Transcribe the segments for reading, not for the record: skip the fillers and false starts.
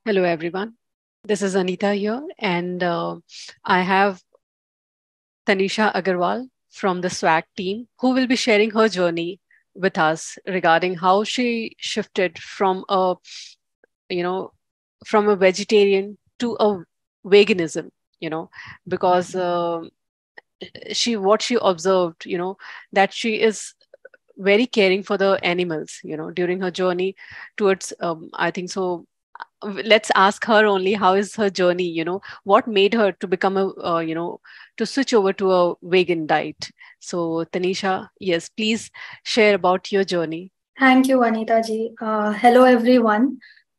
Hello, everyone. This is Anita here, and I have Tanisha Agarwal from the SWAG team who will be sharing her journey with us regarding how she shifted you know, from a vegetarian to a veganism. You know, because what she observed, that she is very caring for the animals. During her journey towards, I think so let's ask her only how is her journey, what made her to become to switch over to a vegan diet. So Tanisha, yes, please share about your journey. Thank you, Anita ji. Hello, everyone.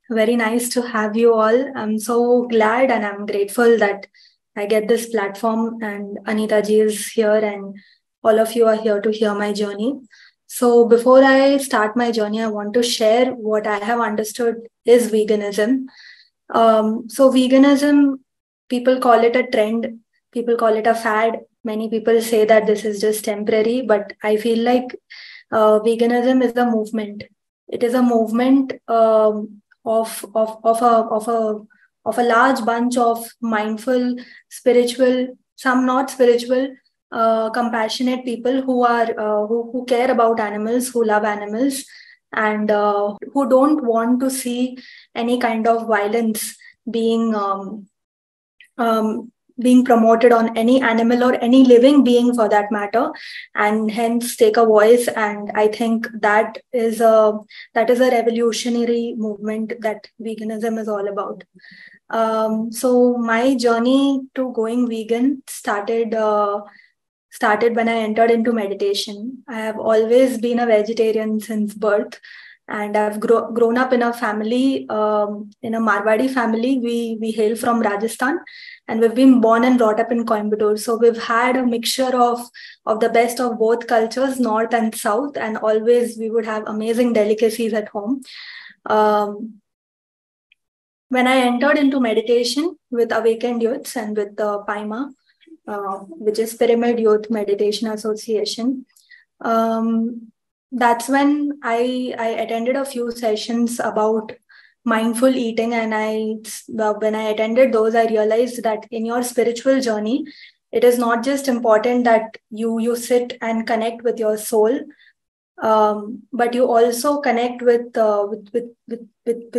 Very nice to have you all. I'm so glad and I'm grateful that I get this platform and Anita ji is here and all of you are here to hear my journey. So before I start my journey, I want to share what I have understood is veganism. So veganism, people call it a trend, people call it a fad. Many people say that this is just temporary, but I feel like veganism is a movement. It is a movement of a large bunch of mindful, spiritual, some not spiritual, compassionate people who are who care about animals, who love animals, and who don't want to see any kind of violence being being promoted on any animal or any living being for that matter, and hence take a voice. And I think that is a revolutionary movement that veganism is all about. So my journey to going vegan started when I entered into meditation. I have always been a vegetarian since birth, and I've grown up in a family, in a Marwadi family. We hail from Rajasthan, and we've been born and brought up in Coimbatore. So we've had a mixture of the best of both cultures, north and south, and always we would have amazing delicacies at home. When I entered into meditation with Awakened Youths and with PIMA, which is Pyramid Youth Meditation Association, that's when I attended a few sessions about mindful eating. And when I attended those, I realized that in your spiritual journey, it is not just important that you sit and connect with your soul, but you also connect with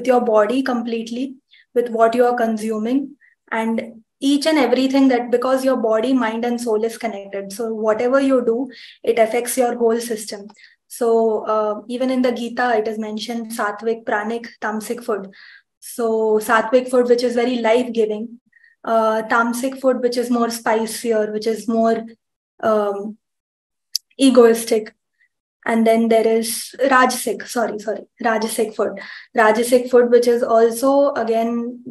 your body completely, with what you are consuming, and each and everything, that because your body, mind, and soul is connected. So whatever you do, it affects your whole system. So even in the Gita, it is mentioned sattvic, pranic, tamasic food. So sattvic food, which is very life-giving, tamasic food, which is more spicier, which is more egoistic. And then there is Rajasic food. Rajasic food, which is also, again,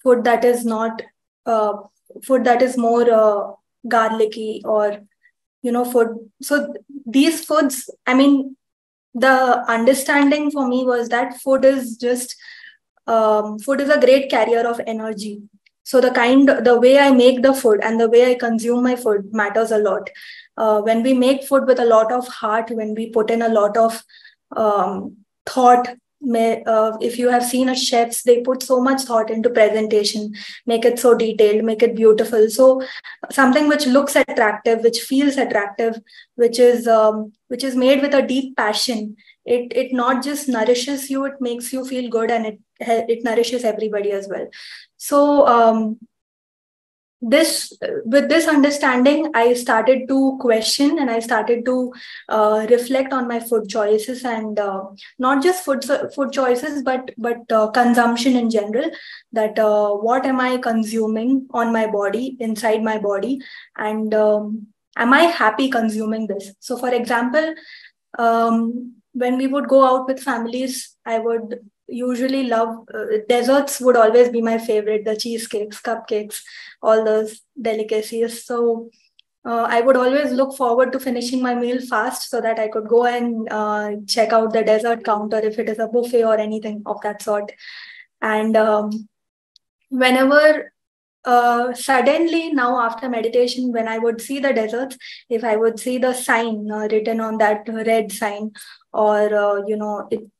food that is not, food that is more garlicky, or, food. So these foods, I mean, the understanding for me was that food is a great carrier of energy. So the way I make the food and the way I consume my food matters a lot. When we make food with a lot of heart, when we put in a lot of thought, if you have seen a chefs, they put so much thought into presentation, make it so detailed, make it beautiful. So something which looks attractive, which feels attractive, which is made with a deep passion. It not just nourishes you, it makes you feel good, and it nourishes everybody as well. So with this understanding, I started to question, and I started to reflect on my food choices, and not just food choices, but consumption in general. That what am I consuming on my body, inside my body, and am I happy consuming this? So, for example, when we would go out with families, I would usually love desserts. Would always be my favorite, the cheesecakes, cupcakes, all those delicacies. So I would always look forward to finishing my meal fast, so that I could go and check out the dessert counter if it is a buffet or anything of that sort. And whenever suddenly, now after meditation, when I would see the deserts, if I would see the sign written on that red sign, or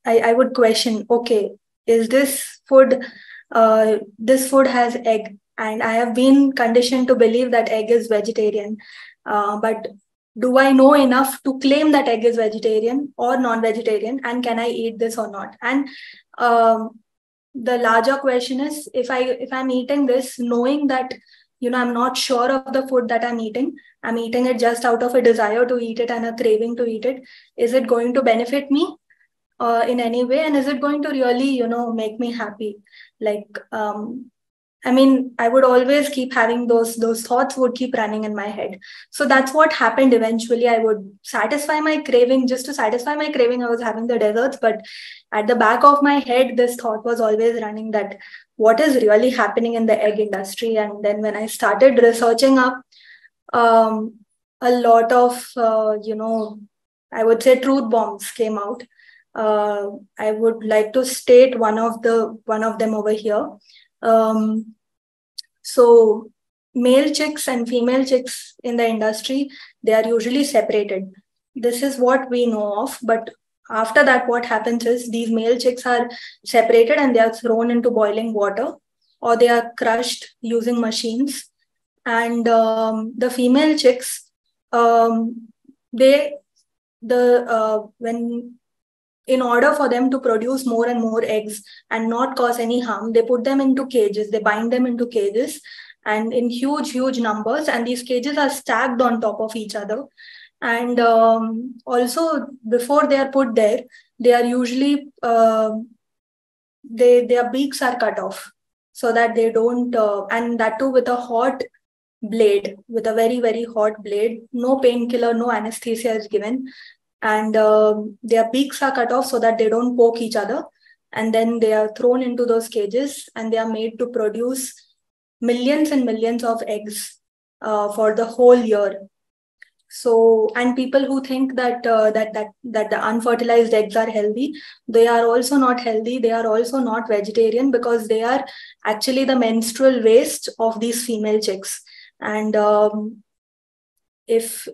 I would question, okay, is this food has egg, and I have been conditioned to believe that egg is vegetarian. But do I know enough to claim that egg is vegetarian or non-vegetarian, and can I eat this or not? And the larger question is, if I'm eating this knowing that I'm not sure of the food that I'm eating it just out of a desire to eat it and a craving to eat it, is it going to benefit me in any way, and is it going to really make me happy? Like, I would always keep having those thoughts would keep running in my head. So that's what happened eventually. I would satisfy my craving. Just to satisfy my craving, I was having the desserts, but at the back of my head, this thought was always running, that what is really happening in the egg industry. And then when I started researching up, um, a lot of I would say truth bombs came out. I would like to state one of them over here. So male chicks and female chicks in the industry, they are usually separated. This is what we know of. But after that, what happens is these male chicks are separated and they are thrown into boiling water, or they are crushed using machines. And the female chicks, when in order for them to produce more and more eggs and not cause any harm, they put them into cages. They bind them into cages, and in huge numbers. And these cages are stacked on top of each other. And also, before they are put there, they are usually their beaks are cut off so that they don't, and that too with a hot blade, with a very hot blade. No painkiller, no anesthesia is given, and their beaks are cut off so that they don't poke each other. And then they are thrown into those cages, and they are made to produce millions and millions of eggs for the whole year. So, and people who think that the unfertilized eggs are healthy, they are also not healthy. They are also not vegetarian, because they are actually the menstrual waste of these female chicks. And if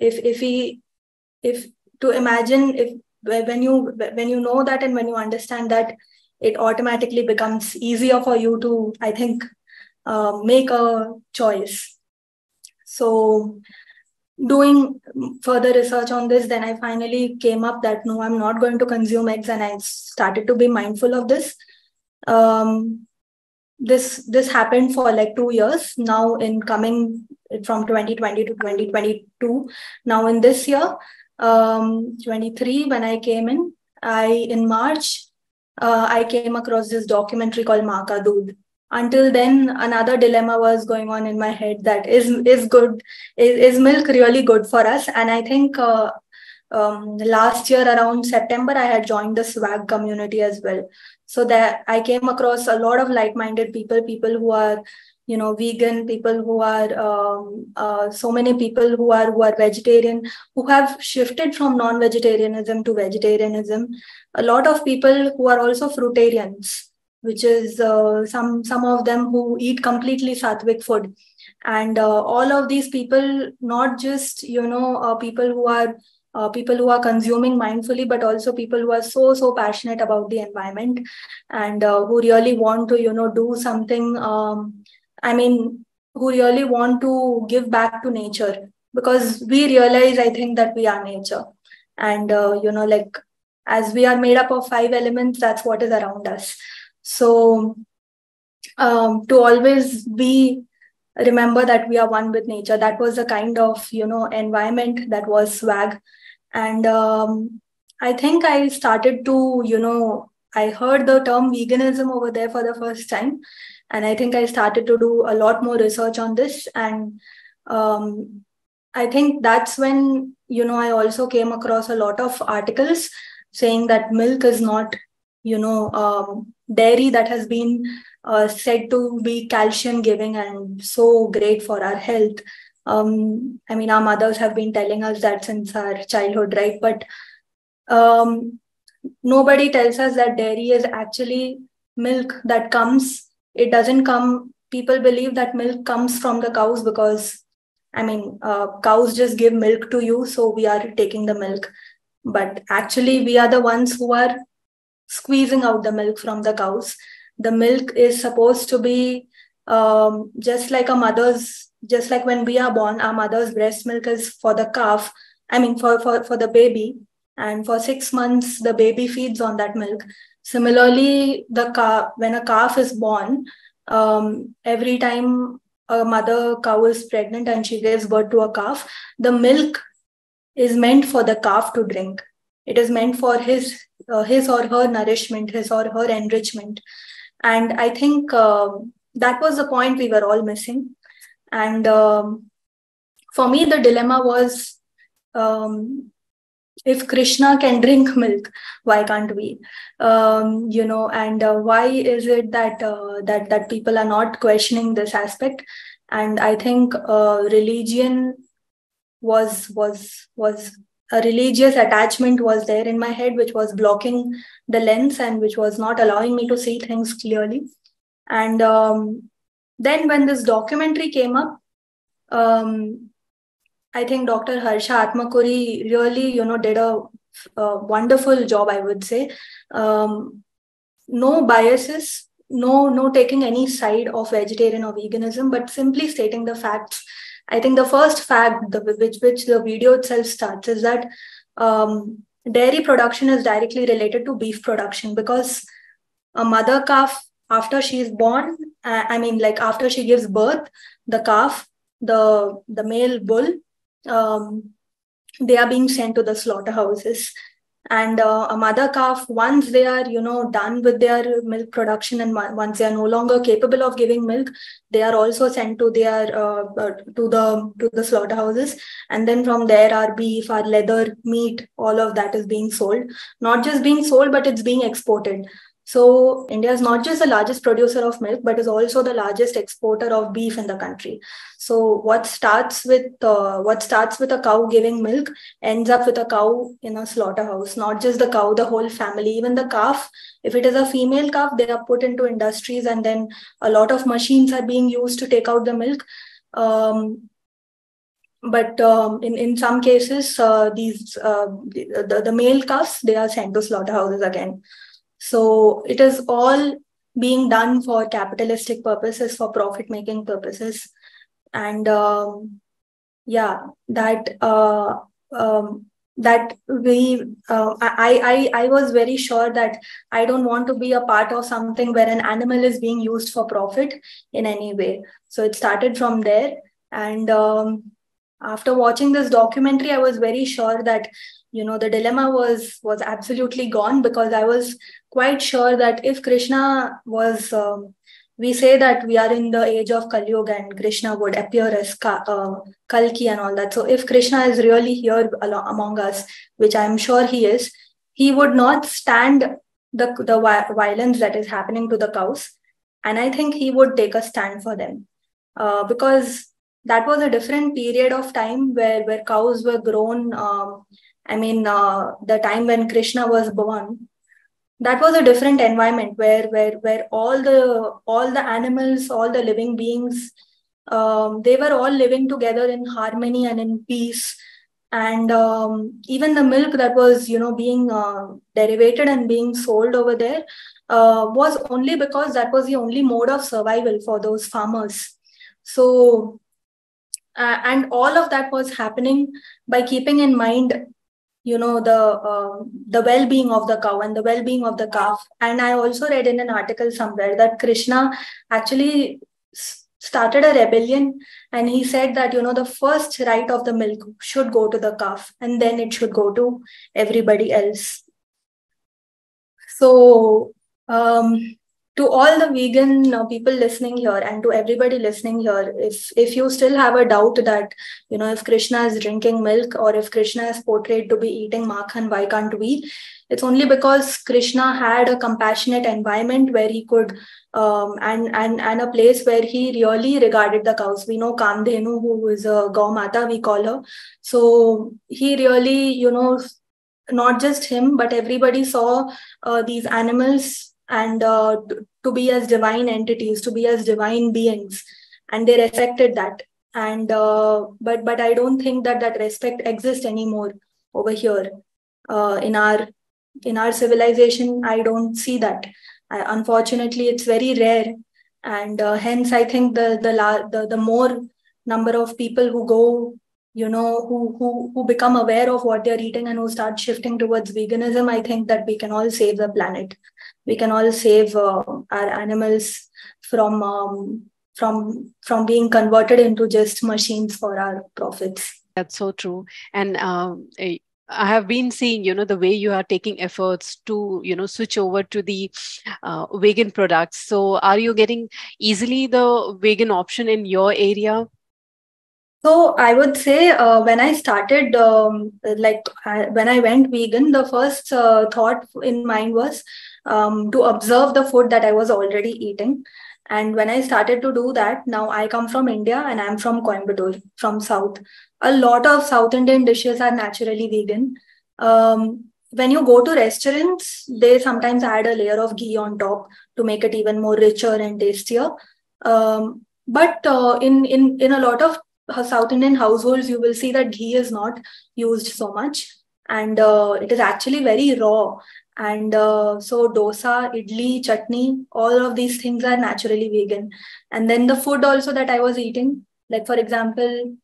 to imagine, if when you know that, and when you understand that, it automatically becomes easier for you to, I think, make a choice. So doing further research on this, then I finally came up that no, I'm not going to consume eggs, and I started to be mindful of this. This happened for like 2 years now, in coming from 2020 to 2022. Now in this year, 23, when I came in March, I came across this documentary called Maa Ka Doodh. Until then, another dilemma was going on in my head, that is milk really good for us? And I think last year around September, I had joined the SWAGG community as well. So that I came across a lot of like-minded people who are vegan, people who are so many people who are vegetarian, who have shifted from non-vegetarianism to vegetarianism. A lot of people who are also fruitarians, which is some of them who eat completely sattvic food. And all of these people, not just people who are consuming mindfully, but also people who are so passionate about the environment, and who really want to do something. Who really want to give back to nature, because we realize, I think, that we are nature, and like, as we are made up of 5 elements, that's what is around us. So to always remember that we are one with nature. That was the kind of environment that was SWAG. And I think I started to I heard the term veganism over there for the first time, and I think I started to do a lot more research on this. And I think that's when I also came across a lot of articles saying that milk is not dairy that has been said to be calcium giving and so great for our health. Our mothers have been telling us that since our childhood, right? But nobody tells us that dairy is actually milk that comes. It doesn't come. People believe that milk comes from the cows because, cows just give milk to you, so we are taking the milk. But actually, we are the ones who are squeezing out the milk from the cows. The milk is supposed to be just like just like when we are born, our mother's breast milk is for the calf, for the baby. And for 6 months, the baby feeds on that milk. Similarly, when a calf is born, every time a mother cow is pregnant and she gives birth to a calf, the milk is meant for the calf to drink. It is meant for his or her nourishment, his or her enrichment. And I think that was the point we were all missing. And for me, the dilemma was, if Krishna can drink milk, why can't we? And why is it that that people are not questioning this aspect? And I think religion was a religious attachment was there in my head, which was blocking the lens and which was not allowing me to see things clearly. And then when this documentary came up, I think Dr. Harsha Atmakuri really, did a wonderful job, I would say. No biases, no taking any side of vegetarian or veganism, but simply stating the facts. I think the first fact, which the video itself starts, is that dairy production is directly related to beef production, because a mother calf, after she is born, after she gives birth, the calf, the male bull, they are being sent to the slaughterhouses. And a mother calf, once they are, done with their milk production, and once they are no longer capable of giving milk, they are also sent to their to the slaughterhouses. And then from there, our beef, our leather, meat, all of that is being sold. Not just being sold, but it's being exported. So India is not just the largest producer of milk, but is also the largest exporter of beef in the country. So what starts with a cow giving milk ends up with a cow in a slaughterhouse. Not just the cow, the whole family, even the calf. If it is a female calf, they are put into industries, and then a lot of machines are being used to take out the milk. But in some cases, the male calves, they are sent to slaughterhouses again. So it is all being done for capitalistic purposes, for profit-making purposes. And that I was very sure that I don't want to be a part of something where an animal is being used for profit in any way. So it started from there. And after watching this documentary, I was very sure that, the dilemma was absolutely gone, because I was quite sure that if Krishna was, we say that we are in the age of Kali Yuga and Krishna would appear as Kalki and all that. So if Krishna is really here among us, which I'm sure he is, he would not stand the violence that is happening to the cows. And I think he would take a stand for them, because that was a different period of time where cows were grown. The time when Krishna was born, that was a different environment where all the animals, all the living beings, they were all living together in harmony and in peace. And even the milk that was, being derivated and being sold over there was only because that was the only mode of survival for those farmers. So, and all of that was happening by keeping in mind, the well-being of the cow and the well-being of the calf. And I also read in an article somewhere that Krishna actually started a rebellion, and he said that, the first right of the milk should go to the calf, and then it should go to everybody else. So to all the vegan people listening here, and to everybody listening here, if you still have a doubt that, if Krishna is drinking milk, or if Krishna is portrayed to be eating makhan, why can't we? It's only because Krishna had a compassionate environment where he could, and a place where he really regarded the cows. We know Kamdhenu, who is a Gaumata, we call her. So he really, not just him, but everybody saw these animals and to be as divine entities, to be as divine beings, and they respected that. And but I don't think that respect exists anymore over here in our in our civilization, I don't see that. Unfortunately, it's very rare, and hence I think the more number of people who go, who become aware of what they're eating and who start shifting towards veganism, I think that we can all save the planet. We can all save our animals from being converted into just machines for our profits. That's so true. And I have been seeing, the way you are taking efforts to, switch over to the vegan products. So are you getting easily the vegan option in your area? So I would say when I started, when I went vegan, the first thought in mind was to observe the food that I was already eating. And when I started to do that, now I come from India and I'm from Coimbatore, from South. A lot of South Indian dishes are naturally vegan. When you go to restaurants, they sometimes add a layer of ghee on top to make it even more richer and tastier. But in a lot of South Indian households, you will see that ghee is not used so much, and it is actually very raw. And so dosa, idli, chutney, all of these things are naturally vegan. And then the food also that I was eating, like for example,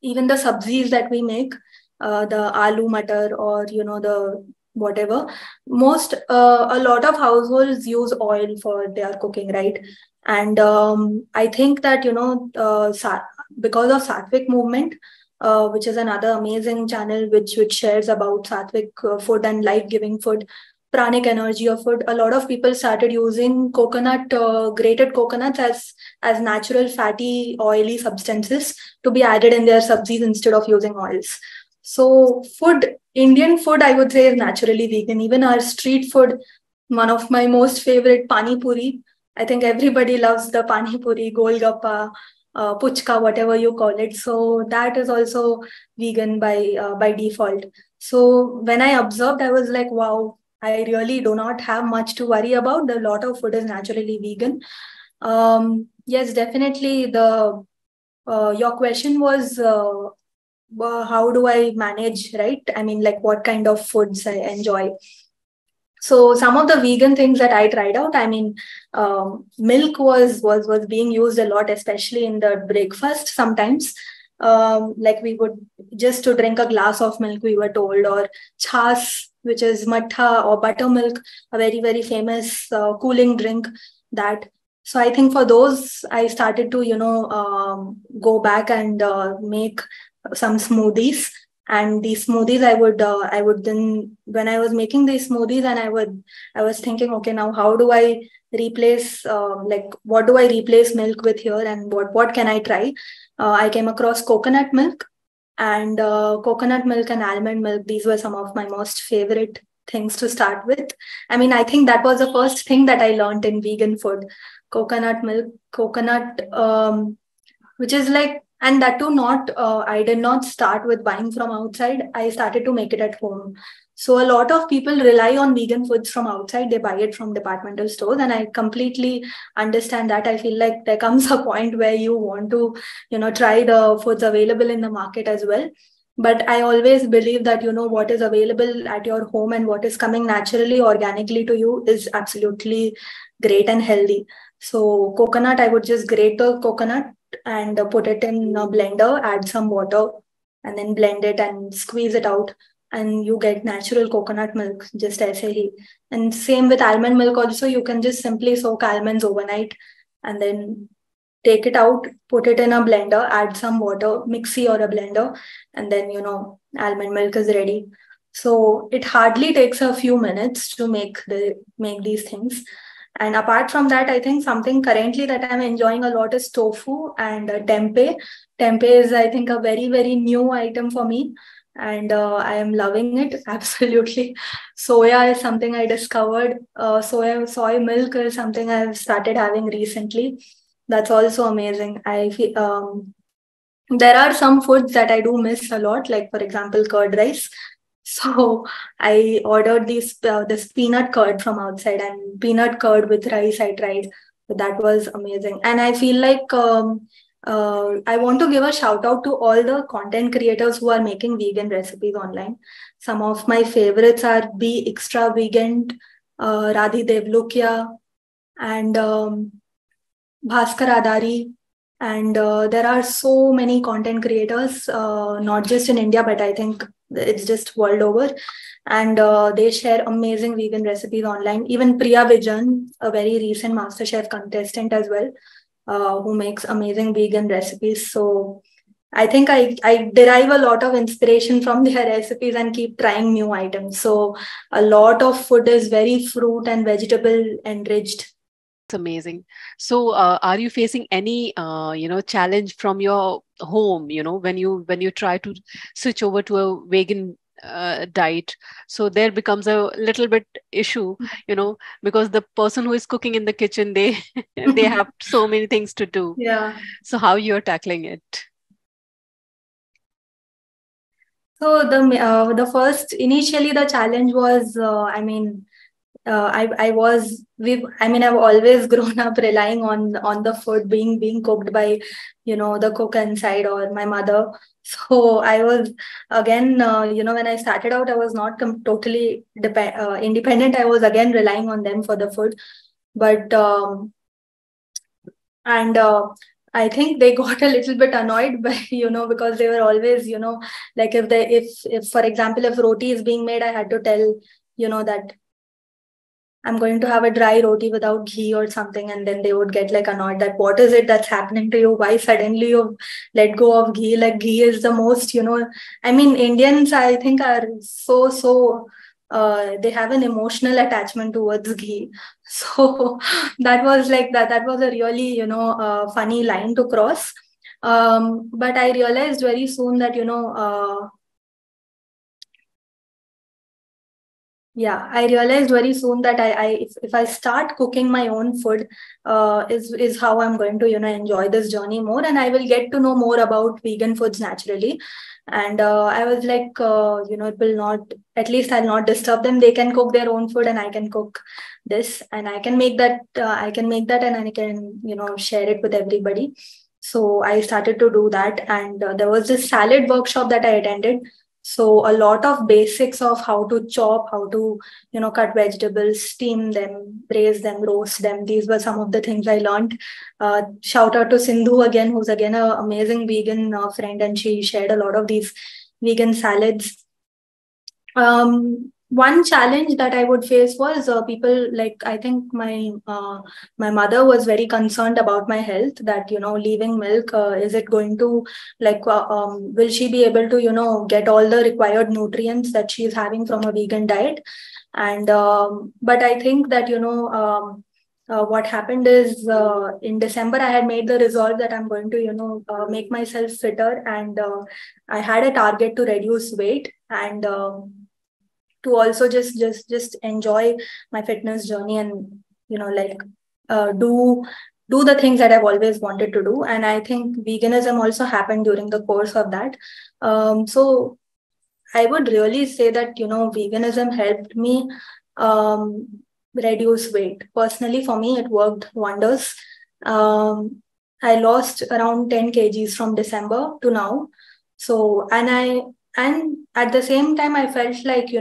even the sabzis that we make, the aloo matar or the whatever, a lot of households use oil for their cooking, right? And I think that because of Sattvic movement, which is another amazing channel which shares about Sattvic food and life-giving food, pranic energy of food. A lot of people started using grated coconuts as natural fatty, oily substances to be added in their sabzis instead of using oils. So Indian food, I would say, is naturally vegan. Even our street food, one of my most favorite, pani puri. I think everybody loves the pani puri, golgappa, puchka, whatever you call it. So that is also vegan by default. So when I observed, I was like, wow, I really do not have much to worry about. A lot of food is naturally vegan. Yes, definitely. Your question was how do I manage, right? I mean, like what kind of foods I enjoy. So some of the vegan things that I tried out, I mean, milk was being used a lot, especially in the breakfast sometimes. Like we would just to drink a glass of milk, we were told, or chas, which is matha or buttermilk, a very, very famous cooling drink that. So I think for those, I started to, go back and make some smoothies. And these smoothies, I would then, when I was making these smoothies, and I was thinking, okay, now how do I replace, what do I replace milk with here, and what can I try? I came across coconut milk, and coconut milk and almond milk. These were some of my most favorite things to start with. I mean, I think that was the first thing that I learned in vegan food, coconut milk, which is like, and that too not I did not start with buying from outside. I started to make it at home. So a lot of people rely on vegan foods from outside. They buy it from departmental stores, and I completely understand that. I feel like there comes a point where you want to try the foods available in the market as well. But I always believe that what is available at your home and what is coming naturally, organically to you is absolutely great and healthy. So coconut, I would just grate the coconut and put it in a blender, add some water, and then blend it and squeeze it out. And you get natural coconut milk, just as he. And same with almond milk also, you can just simply soak almonds overnight and then take it out, put it in a blender, add some water, mixie or a blender, and then, almond milk is ready. So it hardly takes a few minutes to make these things. And apart from that, I think something currently that I'm enjoying a lot is tofu and tempeh. Tempeh is, I think, a very, very new item for me. And I am loving it. Absolutely. Soya is something I discovered. Soy milk is something I've started having recently. That's also amazing. I feel, there are some foods that I do miss a lot, like for example, curd rice. So I ordered this peanut curd from outside, and peanut curd with rice I tried. So that was amazing. And I feel like I want to give a shout out to all the content creators who are making vegan recipes online. Some of my favorites are Be Extra Vegan, Radhi Devlukia, and Bhaskar Adari. And there are so many content creators, not just in India, but I think it's just world over. And they share amazing vegan recipes online. Even Priya Vijan, a very recent MasterChef contestant as well, who makes amazing vegan recipes. So I think I derive a lot of inspiration from their recipes and keep trying new items. So a lot of food is very fruit and vegetable enriched. It's amazing. So, are you facing any, challenge from your home? When you try to switch over to a vegan diet, so there becomes a little bit issue, because the person who is cooking in the kitchen, they they have so many things to do. Yeah. So, how you're tackling it? So the first initially the challenge was I was I've always grown up relying on the food being cooked by the cook inside or my mother. So I was again when I started out I was not totally independent. I was again relying on them for the food, but and I think they got a little bit annoyed by because they were always like if for example if roti is being made I had to tell that I'm going to have a dry roti without ghee or something. And then they would get like annoyed that what is it that's happening to you? Why suddenly you let go of ghee? Like ghee is the most, Indians, I think, are they have an emotional attachment towards ghee. So that was like that. That was a really, funny line to cross. But I realized very soon that, yeah, I realized very soon that if I start cooking my own food, is how I'm going to enjoy this journey more, and I will get to know more about vegan foods naturally. And I was like, it will not. At least I'll not disturb them. They can cook their own food, and I can cook this, and I can make that. I can make that, and I can share it with everybody. So I started to do that, and there was this salad workshop that I attended. So a lot of basics of how to chop, how to, cut vegetables, steam them, braise them, roast them. These were some of the things I learned. Shout out to Sindhu again, who's again an amazing vegan friend, and she shared a lot of these vegan salads. One challenge that I would face was people like I think my mother was very concerned about my health. That leaving milk, is it going to will she be able to get all the required nutrients that she's having from a vegan diet? And but I think that what happened is in December I had made the resolve that I'm going to make myself fitter, and I had a target to reduce weight and. To also just enjoy my fitness journey and do the things that I've always wanted to do. And I think veganism also happened during the course of that. So I would really say that veganism helped me reduce weight. Personally, for me, it worked wonders. I lost around 10 kgs from December to now. So, and at the same time, I felt like,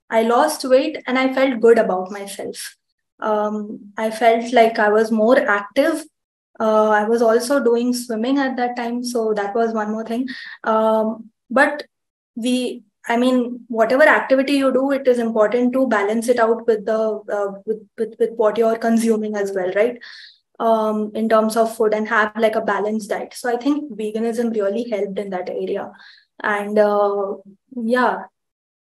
I lost weight and I felt good about myself. I felt like I was more active. I was also doing swimming at that time. So that was one more thing. But whatever activity you do, it is important to balance it out with the with what you're consuming as well, right? In terms of food and have like a balanced diet. So I think veganism really helped in that area. And yeah,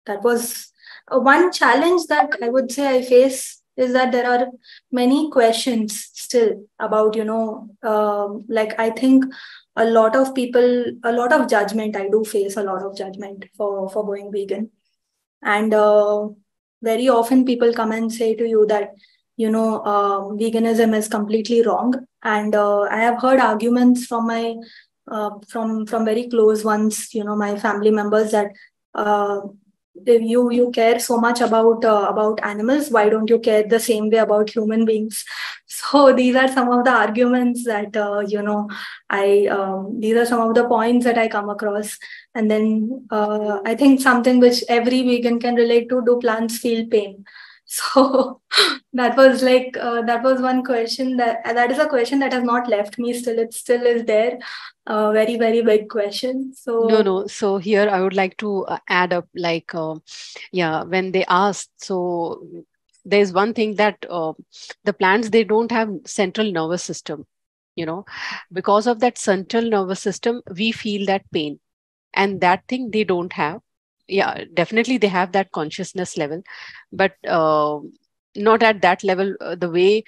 that was one challenge that I would say I face is that there are many questions still about, like I think a lot of people, a lot of judgment. I do face a lot of judgment for going vegan. And very often people come and say to you that, veganism is completely wrong. And I have heard arguments from my from very close ones, my family members that if you care so much about animals, why don't you care the same way about human beings? So these are some of the arguments that I these are some of the points that I come across. And then I think something which every vegan can relate to: do plants feel pain? So that was like that was one question that is a question that has not left me. Still, it still is there. Very, very big question. No, So no. So here I would like to add up, like, yeah, when they asked, so there's one thing that the plants, they don't have central nervous system, you know, because of that central nervous system, we feel that pain, and that thing they don't have. Yeah, definitely they have that consciousness level, but not at that level, the way,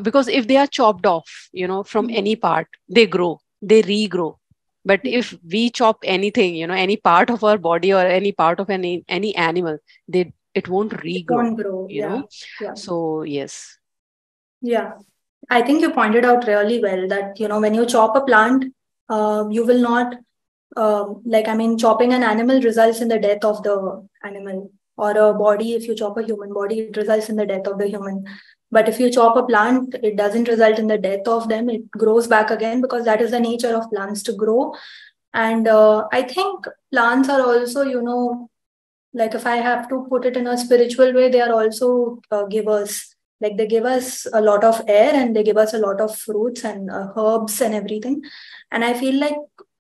because if they are chopped off, from any part, they grow, they regrow. But if we chop anything, any part of our body or any part of any animal, it won't it regrow, won't grow. you Yeah, know yeah, so yes. yeah. I think you pointed out really well that when you chop a plant, you will not like, I mean, chopping an animal results in the death of the animal, or a body. If you chop a human body, it results in the death of the human. But if you chop a plant, it doesn't result in the death of them. It grows back again, because that is the nature of plants, to grow. And I think plants are also, like, if I have to put it in a spiritual way, they are also givers. Like, they give us a lot of air, and they give us a lot of fruits and herbs and everything. And I feel like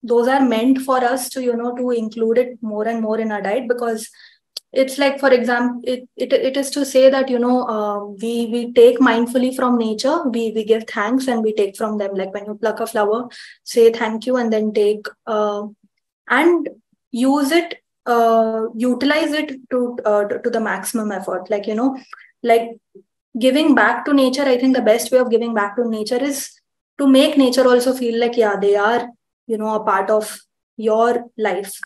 those are meant for us to, to include it more and more in our diet, because it's like, for example, it is to say that, we take mindfully from nature, we give thanks, and we take from them. Like, when you pluck a flower, say thank you, and then take and use it, utilize it to the maximum effort. Like, like, giving back to nature, I think the best way of giving back to nature is to make nature also feel like, yeah, they are, a part of your life,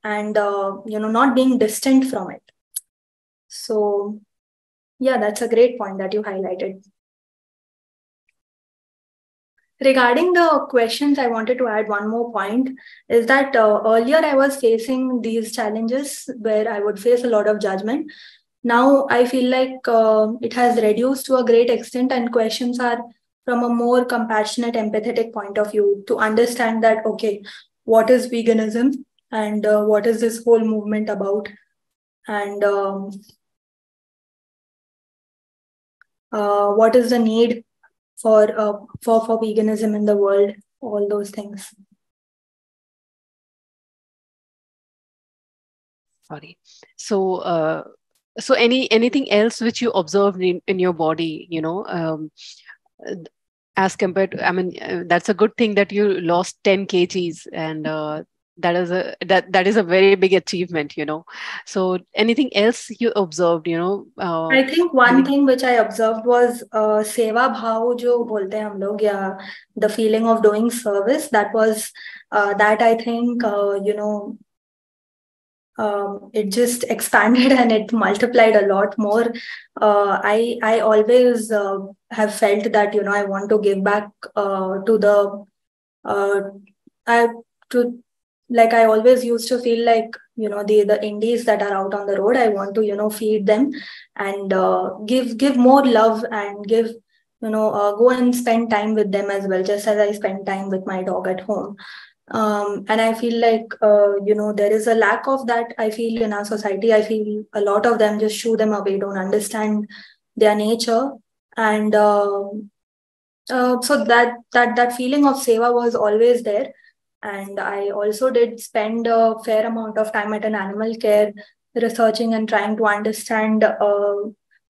and not being distant from it. So yeah, that's a great point that you highlighted. Regarding the questions, I wanted to add one more point, is that earlier I was facing these challenges where I would face a lot of judgment. Now I feel like it has reduced to a great extent, and questions are from a more compassionate, empathetic point of view, to understand that, okay, what is veganism, and what is this whole movement about, and what is the need for veganism in the world, all those things. Sorry. So anything else which you observed in your body, uh, as compared to, I mean, that's a good thing that you lost 10 kgs, and that is a very big achievement. So anything else you observed, I think one during. thing which I observed was seva bhav jo bolte hain hum log, yeah, the feeling of doing service. That was that I think it just expanded and it multiplied a lot more. I always have felt that I want to give back to the uh, I to like, I always used to feel like, the indies that are out on the road, I want to feed them, and give more love, and give, go and spend time with them as well, just as I spend time with my dog at home. And I feel like there is a lack of that, I feel, in our society. I feel a lot of them just shoo them away, don't understand their nature. And so that feeling of seva was always there. And I also did spend a fair amount of time at an animal care, researching and trying to understand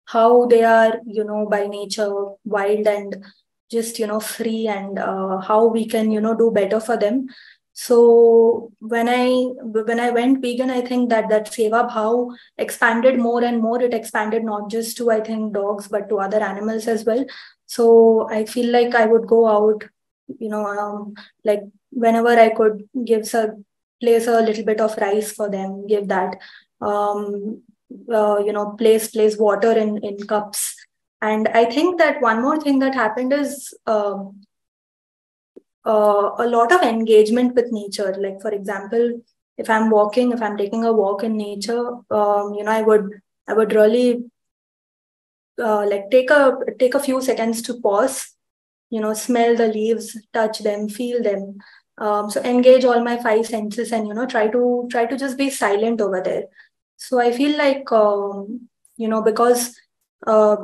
how they are, by nature, wild and just, free, and how we can, do better for them. So when I went vegan, I think that seva bhav expanded more and more. It expanded not just to, I think, dogs, but to other animals as well. So I feel like I would go out, like, whenever I could, place a little bit of rice for them, give that, place water in cups. And I think that one more thing that happened is a lot of engagement with nature. Like, for example, if I'm walking, if I'm taking a walk in nature, I would really like take a few seconds to pause, smell the leaves, touch them, feel them. So engage all my five senses, and try to just be silent over there. So I feel like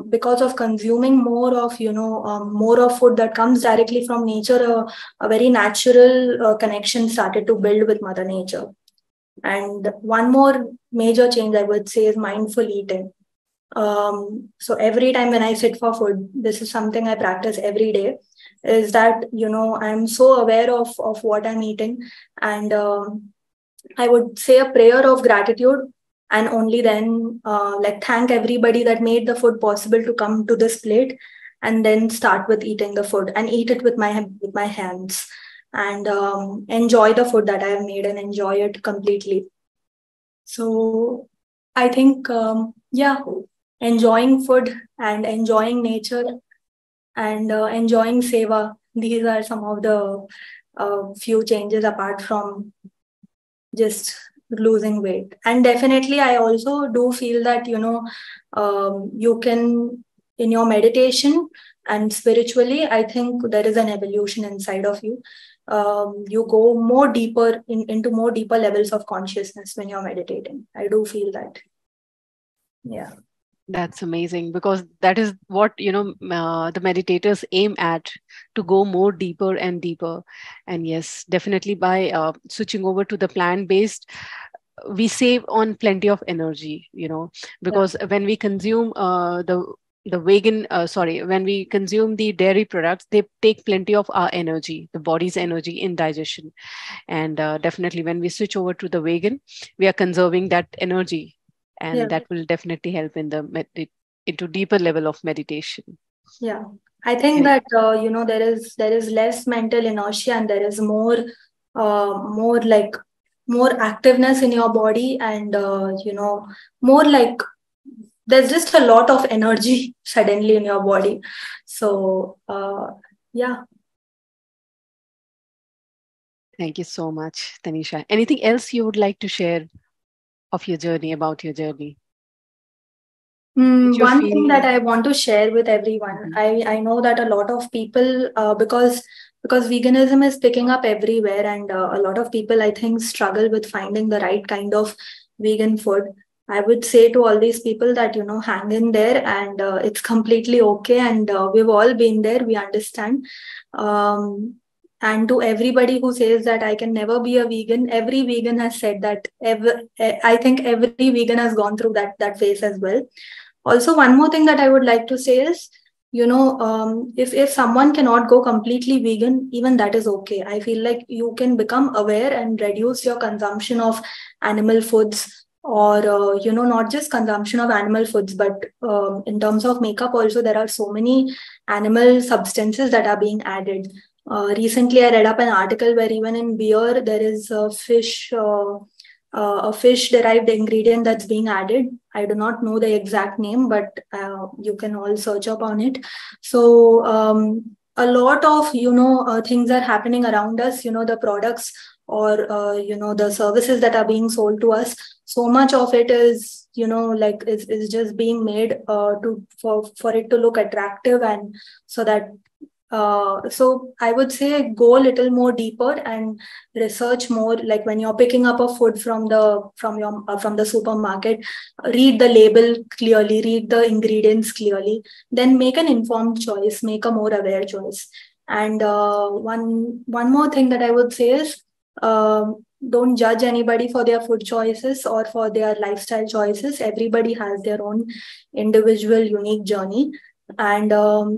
because of consuming more of food that comes directly from nature, a very natural connection started to build with Mother Nature. And one more major change I would say is mindful eating. So every time when I sit for food, this is something I practice every day, is that I'm so aware of what I'm eating, and I would say a prayer of gratitude, and only then like thank everybody that made the food possible to come to this plate, and then start with eating the food and eat it with my hands, and enjoy the food that I have made and enjoy it completely. So I think yeah, enjoying food and enjoying nature and enjoying seva. These are some of the few changes apart from just losing weight. And definitely, I also do feel that, you can, in your meditation and spiritually, I think there is an evolution inside of you. You go more deeper into more deeper levels of consciousness when you're meditating. I do feel that. Yeah. That's amazing, because that is what the meditators aim at, to go more deeper and deeper. And yes, definitely by switching over to the plant based, we save on plenty of energy, Yeah. because when we consume the vegan sorry when we consume the dairy products, they take plenty of our energy, the body's energy in digestion. And definitely when we switch over to the vegan, we are conserving that energy, Yeah. and that will definitely help in the into deeper level of meditation. Yeah. I think Very that there is less mental inertia, and there is more like more activeness in your body, and more like there's just a lot of energy suddenly in your body. So yeah. Thank you so much, Tanisha. Anything else you would like to share of your journey, about your journey, which you One thing that feel? I want to share with everyone, Mhm. I know that a lot of people, because veganism is picking up everywhere, and a lot of people, I think, struggle with finding the right kind of vegan food. I would say to all these people that, hang in there, and it's completely okay. And we've all been there, we understand. Um, and to everybody who says that I can never be a vegan, every vegan has said that. I think every vegan has gone through that phase as well. Also, one more thing that I would like to say is, if someone cannot go completely vegan, even that is okay. I feel like you can become aware and reduce your consumption of animal foods, or not just consumption of animal foods, but in terms of makeup also, there are so many animal substances that are being added. Recently, I read up an article where even in beer there is a fish derived ingredient that's being added. I do not know the exact name, but you can all search up on it. So a lot of things are happening around us. The products, or the services that are being sold to us. So much of it is like is just being made to for it to look attractive, and so that so I would say go a little more deeper and research more. Like when you're picking up a food from the supermarket, read the label clearly, read the ingredients clearly, then make an informed choice, make a more aware choice. And one more thing that I would say is, don't judge anybody for their food choices or for their lifestyle choices. Everybody has their own individual unique journey, and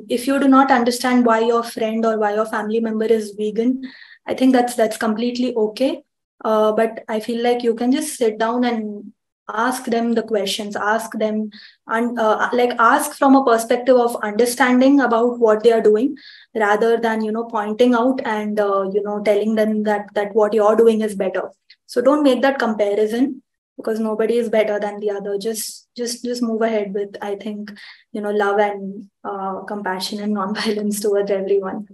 if you do not understand why your friend or why your family member is vegan, I think that's completely okay. But I feel like you can just sit down and ask them the questions, ask them, and like ask from a perspective of understanding about what they are doing, rather than pointing out and telling them that what you're doing is better. So don't make that comparison, because nobody is better than the other. Just move ahead with, I think, love and compassion and non-violence towards everyone.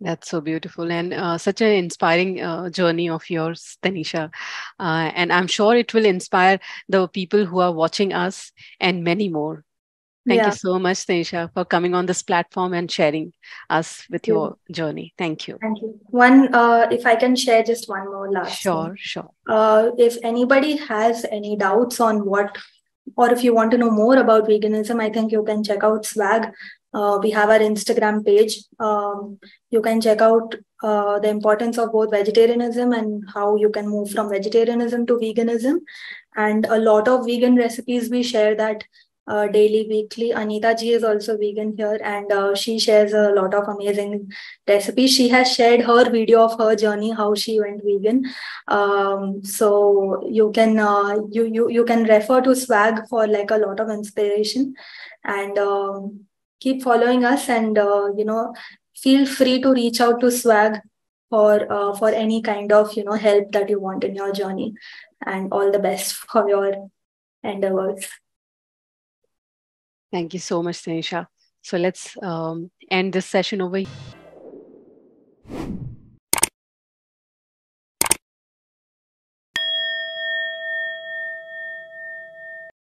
That's so beautiful and such an inspiring journey of yours, Tanisha. And I'm sure it will inspire the people who are watching us and many more. Thank you Yeah, so much, Tanisha, for coming on this platform and sharing us thank with you. your journey. Thank you. Thank you. One, if I can share just one more last thing. Sure, sure. If anybody has any doubts on what, or if you want to know more about veganism, I think you can check out SWAG. We have our Instagram page. You can check out the importance of both vegetarianism and how you can move from vegetarianism to veganism. And a lot of vegan recipes we share that daily, weekly. Anita ji is also vegan here, and she shares a lot of amazing recipes. She has shared her video of her journey, how she went vegan. So you can you can refer to SWAG for like a lot of inspiration, and keep following us, and feel free to reach out to SWAG for any kind of help that you want in your journey, and all the best for your endeavors. Thank you so much, Tanisha. So let's end this session over